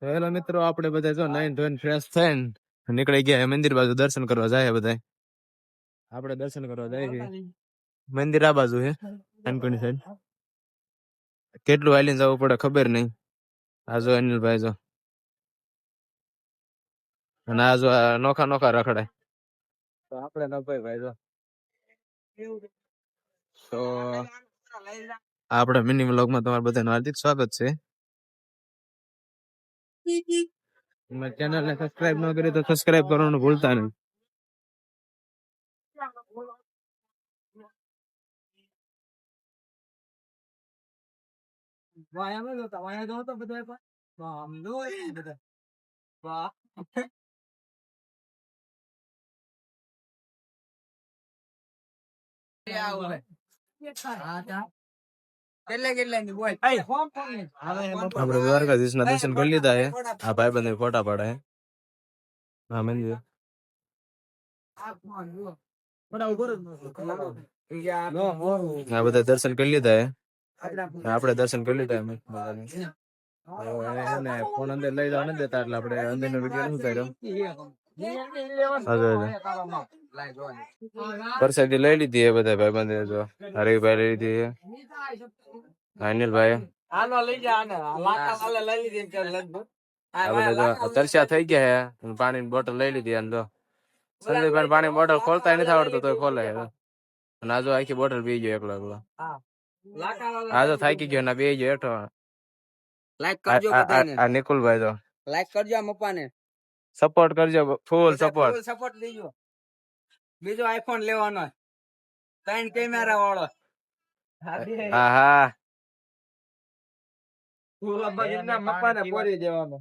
Hello મિત્રો, આપણે બધા જો નાઈન ધોઈને ફ્રેશ થઈને નીકળી ગયા મંદિર બાજુ દર્શન કરવા જાય. બધા આપણે દર્શન કરવા જાય છે. મંદિર આ બાજુ છે, નાનકોની સાઈડ. કેટલું હાલીને જવું પડે ખબર નહીં. આ જો અનિલભાઈ જો, અને આ જો નોખા નોખા રખડાય. તો આપણે ન ભાઈ જો, તો આપણે મિની વ્લોગમાં તમારું બધાનું હાર્દિક સ્વાગત છે. ચેનલને સબસ્ક્રાઇબ ન કરી તો સબસ્ક્રાઇબ કરવાનું ભૂલતા નહીં. આપણે દ્વારકાધીશ ના દર્શન કરી લીધા છે. આ ભાઈ બંધ ફોટા પાડે. હા મંદિર આ બધા દર્શન કરી લીધા હે. આપણે દર્શન કરી લીધા એમ. ફોન અંદર લઈ જવા નથી દેતા એટલે આપણે અંદર નો વિડીયો શું કર્યો. પ્રસાદી લઈ લીધી એ બધા ભાઈ બંધ. જો હરીભાઈ લઈ લીધી, અનિલભાઈ તરસ્યા થઈ ગયા હે. પાણી ની બોટલ લઈ લીધી. અને સંજયભાઈ પાણી બોટલ ખોલતા નથી આવડતું તો ખોલે. અને આ જો આખી બોટલ પી ગયો એકલો એકલો. આ જો થાકી ગયો ને બે ગયો હેઠો. લાઈક કરજો બધાને. આ નિકુલભાઈ જો લાઈક કરજો મપ્પાને. સપોર્ટ કરજો, ફૂલ સપોર્ટ લેજો. બીજો આઈફોન લેવાનો 3 કેમેરા વાળો. હા હા, ફૂલ મપ્પાને પોરી દેવાનો.